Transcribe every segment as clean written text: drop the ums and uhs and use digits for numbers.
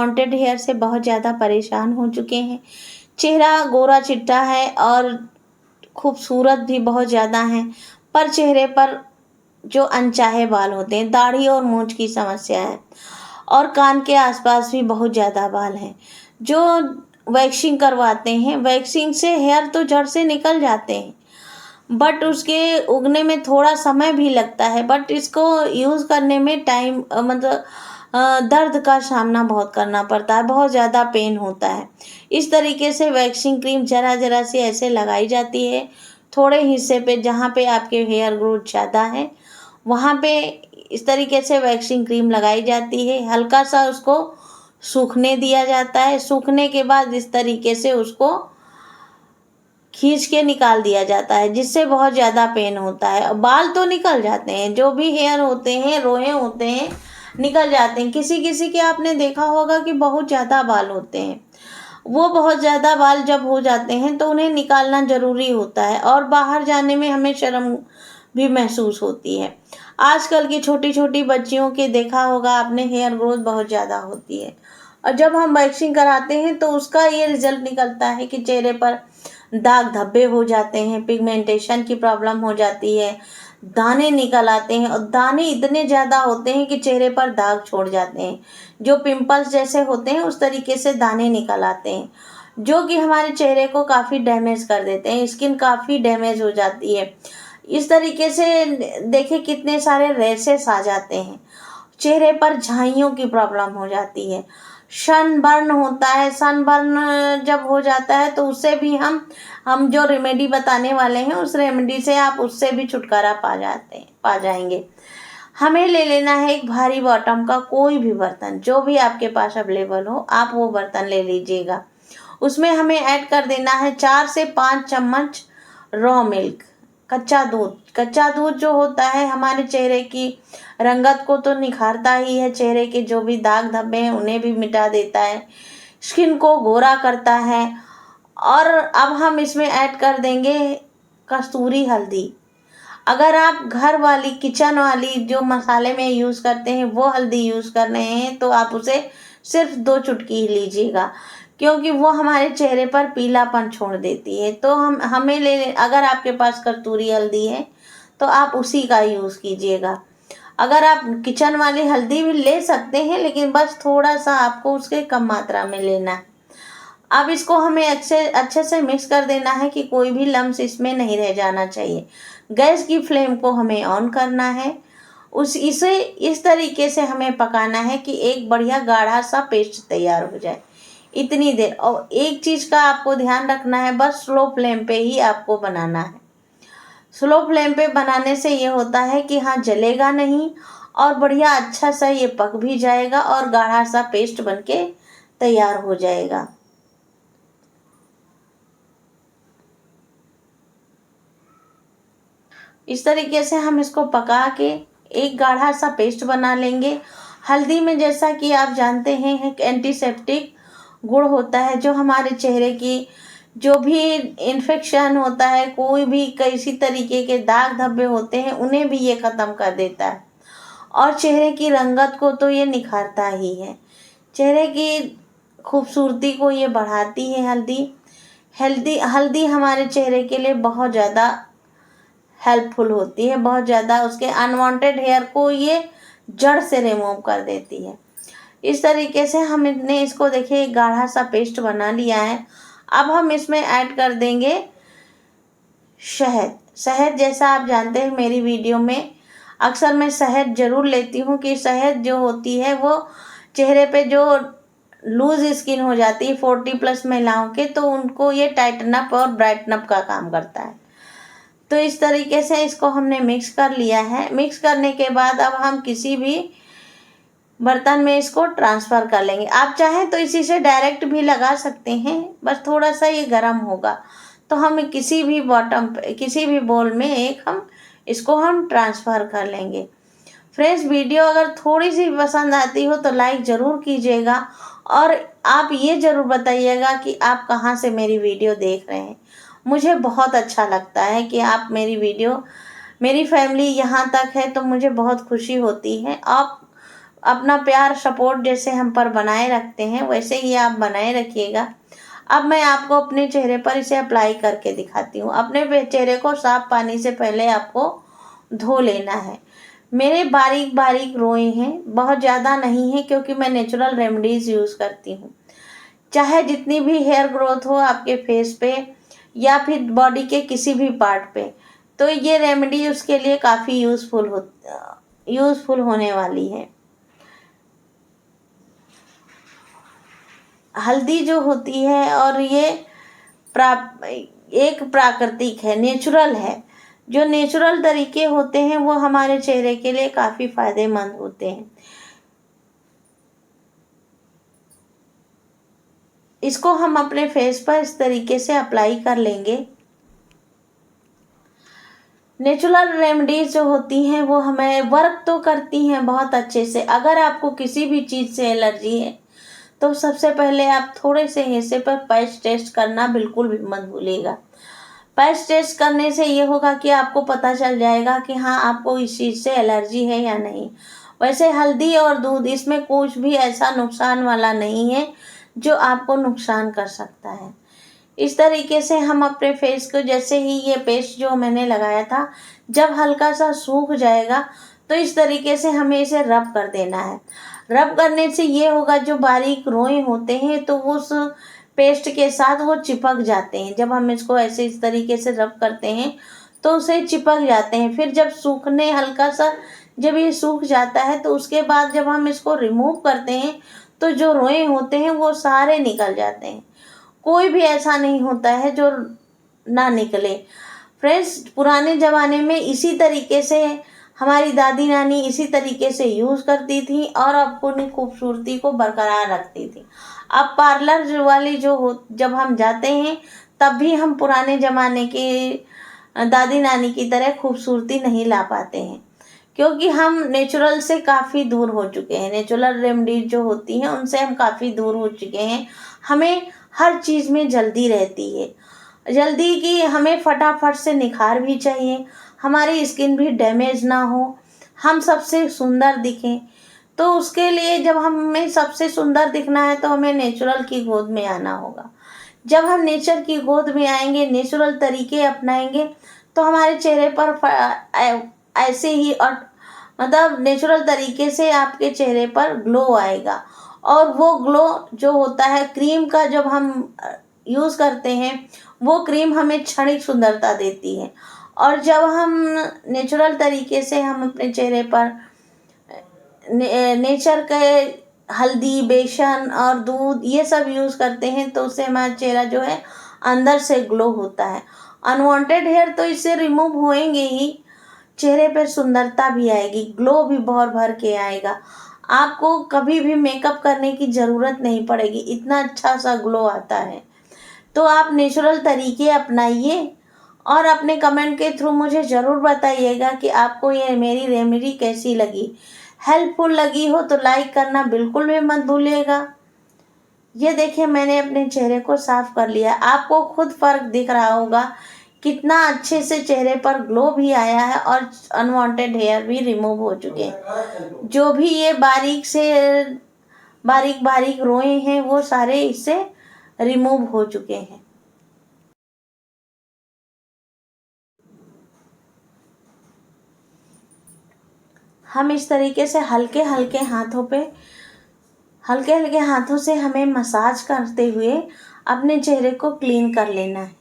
Wanted hair से बहुत ज़्यादा परेशान हो चुके हैं। चेहरा गोरा चिट्टा है और खूबसूरत भी बहुत ज़्यादा हैं, पर चेहरे पर जो अनचाहे बाल होते हैं, दाढ़ी और मूंछ की समस्या है और कान के आसपास भी बहुत ज़्यादा बाल हैं। जो वैक्सिंग करवाते हैं, वैक्सिंग से हेयर तो जड़ से निकल जाते हैं, बट उसके उगने में थोड़ा समय भी लगता है। बट इसको यूज़ करने में टाइम मतलब दर्द का सामना बहुत करना पड़ता है, बहुत ज़्यादा पेन होता है। इस तरीके से वैक्सिंग क्रीम ज़रा ज़रा सी ऐसे लगाई जाती है थोड़े हिस्से पे, जहाँ पे आपके हेयर ग्रोथ ज़्यादा है वहाँ पे इस तरीके से वैक्सिंग क्रीम लगाई जाती है। हल्का सा उसको सूखने दिया जाता है। सूखने के बाद इस तरीके से उसको खींच के निकाल दिया जाता है, जिससे बहुत ज़्यादा पेन होता है। बाल तो निकल जाते हैं, जो भी हेयर होते हैं, रोए होते हैं, निकल जाते हैं। किसी किसी के आपने देखा होगा कि बहुत ज़्यादा बाल होते हैं। वो बहुत ज़्यादा बाल जब हो जाते हैं तो उन्हें निकालना ज़रूरी होता है और बाहर जाने में हमें शर्म भी महसूस होती है। आजकल की छोटी छोटी बच्चियों के देखा होगा आपने, हेयर ग्रोथ बहुत ज़्यादा होती है और जब हम वैक्सिंग कराते हैं तो उसका ये रिजल्ट निकलता है कि चेहरे पर दाग धब्बे हो जाते हैं, पिगमेंटेशन की प्रॉब्लम हो जाती है, दाने निकल आते हैं और दाने इतने ज़्यादा होते हैं कि चेहरे पर दाग छोड़ जाते हैं। जो पिंपल्स जैसे होते हैं उस तरीके से दाने निकल आते हैं, जो कि हमारे चेहरे को काफ़ी डैमेज कर देते हैं। स्किन काफ़ी डैमेज हो जाती है। इस तरीके से देखिए कितने सारे रैशेस आ जाते हैं, चेहरे पर झाइयों की प्रॉब्लम हो जाती है, सनबर्न होता है। सनबर्न जब हो जाता है तो उससे भी हम जो रेमेडी बताने वाले हैं उस रेमेडी से आप उससे भी छुटकारा पा जाएंगे। हमें ले लेना है एक भारी बॉटम का कोई भी बर्तन, जो भी आपके पास अवेलेबल हो आप वो बर्तन ले लीजिएगा। उसमें हमें ऐड कर देना है 4 से 5 चम्मच रॉ मिल्क, कच्चा दूध। कच्चा दूध जो होता है हमारे चेहरे की रंगत को तो निखारता ही है, चेहरे के जो भी दाग धब्बे हैं उन्हें भी मिटा देता है, स्किन को गोरा करता है। और अब हम इसमें ऐड कर देंगे कस्तूरी हल्दी। अगर आप घर वाली किचन वाली जो मसाले में यूज़ करते हैं वो हल्दी यूज़ कर रहे हैं तो आप उसे सिर्फ 2 चुटकी ही लीजिएगा, क्योंकि वो हमारे चेहरे पर पीलापन छोड़ देती है। तो अगर आपके पास कस्तूरी हल्दी है तो आप उसी का यूज़ कीजिएगा। अगर आप किचन वाली हल्दी भी ले सकते हैं, लेकिन बस थोड़ा सा आपको उसके कम मात्रा में लेना है। अब इसको हमें अच्छे से मिक्स कर देना है कि कोई भी लम्स इसमें नहीं रह जाना चाहिए। गैस की फ्लेम को हमें ऑन करना है। इसे इस तरीके से हमें पकाना है कि एक बढ़िया गाढ़ा सा पेस्ट तैयार हो जाए, इतनी देर। और एक चीज़ का आपको ध्यान रखना है, बस स्लो फ्लेम पे ही आपको बनाना है। स्लो फ्लेम पे बनाने से ये होता है कि हाँ, जलेगा नहीं और बढ़िया अच्छा सा ये पक भी जाएगा और गाढ़ा सा पेस्ट बनके तैयार हो जाएगा। इस तरीके से हम इसको पका के एक गाढ़ा सा पेस्ट बना लेंगे। हल्दी में जैसा कि आप जानते हैं एक एंटीसेप्टिक गुण होता है, जो हमारे चेहरे की जो भी इन्फेक्शन होता है, कोई भी किसी तरीके के दाग धब्बे होते हैं उन्हें भी ये ख़त्म कर देता है और चेहरे की रंगत को तो ये निखारता ही है, चेहरे की खूबसूरती को ये बढ़ाती है। हल्दी हमारे चेहरे के लिए बहुत ज़्यादा हेल्पफुल होती है, बहुत ज़्यादा उसके अनवांटेड हेयर को ये जड़ से रिमूव कर देती है। इस तरीके से हमने इसको देखिए एक गाढ़ा सा पेस्ट बना लिया है। अब हम इसमें ऐड कर देंगे शहद। जैसा आप जानते हैं मेरी वीडियो में अक्सर मैं शहद ज़रूर लेती हूँ कि शहद जो होती है वो चेहरे पे जो लूज स्किन हो जाती है 40+ महिलाओं के, तो उनको ये टाइटन अप और ब्राइटन अप का काम करता है। तो इस तरीके से इसको हमने मिक्स कर लिया है। मिक्स करने के बाद अब हम किसी भी बर्तन में इसको ट्रांसफ़र कर लेंगे। आप चाहें तो इसी से डायरेक्ट भी लगा सकते हैं, बस थोड़ा सा ये गर्म होगा तो हम किसी भी बोल में हम इसको ट्रांसफ़र कर लेंगे। फ्रेंड्स, वीडियो अगर थोड़ी सी पसंद आती हो तो लाइक ज़रूर कीजिएगा और आप ये ज़रूर बताइएगा कि आप कहाँ से मेरी वीडियो देख रहे हैं। मुझे बहुत अच्छा लगता है कि आप मेरी फैमिली यहाँ तक है तो मुझे बहुत खुशी होती है। आप अपना प्यार सपोर्ट जैसे हम पर बनाए रखते हैं वैसे ही आप बनाए रखिएगा। अब मैं आपको अपने चेहरे पर इसे अप्लाई करके दिखाती हूँ। अपने चेहरे को साफ पानी से पहले आपको धो लेना है। मेरे बारीक बारीक रोए हैं, बहुत ज़्यादा नहीं है, क्योंकि मैं नेचुरल रेमेडीज़ यूज़ करती हूँ। चाहे जितनी भी हेयर ग्रोथ हो आपके फेस पे या फिर बॉडी के किसी भी पार्ट पे, तो ये रेमेडी उसके लिए काफ़ी यूज़फुल होने वाली है। हल्दी जो होती है और ये एक प्राकृतिक है, नेचुरल है। जो नेचुरल तरीके होते हैं वो हमारे चेहरे के लिए काफ़ी फायदेमंद होते हैं। इसको हम अपने फेस पर इस तरीके से अप्लाई कर लेंगे। नेचुरल रेमेडीज जो होती हैं वो हमें वर्क तो करती हैं बहुत अच्छे से। अगर आपको किसी भी चीज़ से एलर्जी है तो सबसे पहले आप थोड़े से हिस्से पर पैच टेस्ट करना बिल्कुल भी मत भूलिएगा। पैच टेस्ट करने से ये होगा कि आपको पता चल जाएगा कि हाँ आपको इस चीज़ से एलर्जी है या नहीं। वैसे हल्दी और दूध इसमें कुछ भी ऐसा नुकसान वाला नहीं है जो आपको नुकसान कर सकता है। इस तरीके से हम अपने फेस को, जैसे ही ये पेस्ट जो मैंने लगाया था, जब हल्का सा सूख जाएगा तो इस तरीके से हमें इसे रब कर देना है। रब करने से ये होगा जो बारीक रोए होते हैं तो वो उस पेस्ट के साथ वो चिपक जाते हैं। जब हम इसको ऐसे इस तरीके से रब करते हैं तो उसे चिपक जाते हैं। फिर जब सूखने हल्का सा जब ये सूख जाता है तो उसके बाद जब हम इसको रिमूव करते हैं तो जो रोए होते हैं वो सारे निकल जाते हैं। कोई भी ऐसा नहीं होता है जो ना निकले। फ्रेंड्स, पुराने ज़माने में इसी तरीके से हमारी दादी नानी इसी तरीके से यूज़ करती थी और अपनी खूबसूरती को बरकरार रखती थी। अब पार्लर वाली जो हो जब हम जाते हैं तब भी हम पुराने ज़माने के दादी नानी की तरह खूबसूरती नहीं ला पाते हैं, क्योंकि हम नेचुरल से काफ़ी दूर हो चुके हैं। नेचुरल रेमेडीज जो होती हैं उनसे हम काफ़ी दूर हो चुके हैं। हमें हर चीज़ में जल्दी रहती है, जल्दी कि हमें फटाफट से निखार भी चाहिए, हमारी स्किन भी डैमेज ना हो, हम सबसे सुंदर दिखें। तो उसके लिए जब हमें सबसे सुंदर दिखना है तो हमें नेचुरल की गोद में आना होगा। जब हम नेचर की गोद में आएंगे, नेचुरल तरीके अपनाएंगे, तो हमारे चेहरे पर ऐसे ही और मतलब नेचुरल तरीके से आपके चेहरे पर ग्लो आएगा। और वो ग्लो जो होता है क्रीम का, जब हम यूज़ करते हैं वो क्रीम हमें क्षणिक सुंदरता देती है। और जब हम नेचुरल तरीके से हम अपने चेहरे पर नेचर के हल्दी, बेसन और दूध ये सब यूज़ करते हैं तो उससे हमारा चेहरा जो है अंदर से ग्लो होता है। अनवांटेड हेयर तो इससे रिमूव होएंगे ही, चेहरे पर सुंदरता भी आएगी, ग्लो भी भर भर के आएगा। आपको कभी भी मेकअप करने की ज़रूरत नहीं पड़ेगी, इतना अच्छा सा ग्लो आता है। तो आप नेचुरल तरीके अपनाइए और अपने कमेंट के थ्रू मुझे ज़रूर बताइएगा कि आपको ये मेरी रेमेडी कैसी लगी। हेल्पफुल लगी हो तो लाइक करना बिल्कुल भी मत भूलिएगा। ये देखिए, मैंने अपने चेहरे को साफ कर लिया। आपको खुद फ़र्क दिख रहा होगा कितना अच्छे से चेहरे पर ग्लो भी आया है और अनवांटेड हेयर भी रिमूव हो चुके हैं। जो भी ये बारीक बारीक रोए हैं वो सारे इससे रिमूव हो चुके हैं। हम इस तरीके से हल्के हल्के हाथों से हमें मसाज करते हुए अपने चेहरे को क्लीन कर लेना है।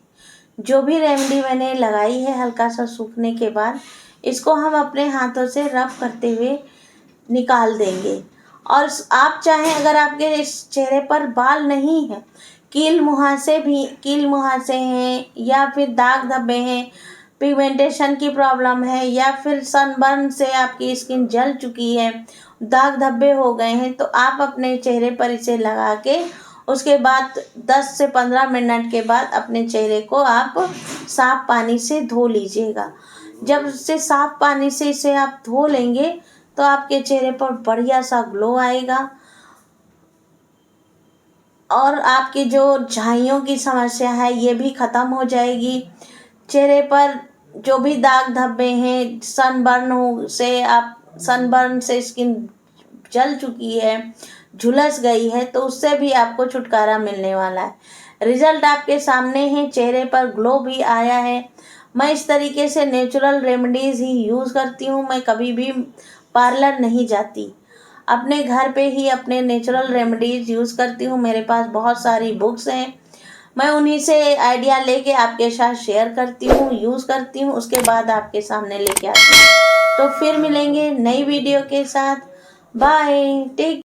जो भी रेमेडी मैंने लगाई है हल्का सा सूखने के बाद इसको हम अपने हाथों से रब करते हुए निकाल देंगे। और आप चाहें, अगर आपके इस चेहरे पर बाल नहीं है, कील मुहासे हैं या फिर दाग धब्बे हैं, पिगमेंटेशन की प्रॉब्लम है या फिर सनबर्न से आपकी स्किन जल चुकी है, दाग धब्बे हो गए हैं, तो आप अपने चेहरे पर इसे लगा के उसके बाद 10 से 15 मिनट के बाद अपने चेहरे को आप साफ पानी से धो लीजिएगा। जब से साफ पानी से इसे आप धो लेंगे तो आपके चेहरे पर बढ़िया सा ग्लो आएगा और आपकी जो झाइयों की समस्या है ये भी ख़त्म हो जाएगी। चेहरे पर जो भी दाग धब्बे हैं, सनबर्न से स्किन जल चुकी है, झुलस गई है, तो उससे भी आपको छुटकारा मिलने वाला है। रिजल्ट आपके सामने है, चेहरे पर ग्लो भी आया है। मैं इस तरीके से नेचुरल रेमेडीज़ ही यूज़ करती हूँ। मैं कभी भी पार्लर नहीं जाती, अपने घर पे ही अपने नेचुरल रेमेडीज़ यूज़ करती हूँ। मेरे पास बहुत सारी बुक्स हैं, मैं उन्हीं से आइडिया लेके आपके साथ शेयर करती हूँ, यूज़ करती हूँ, उसके बाद आपके सामने लेके आती हूँ। तो फिर मिलेंगे नई वीडियो के साथ। Bye, take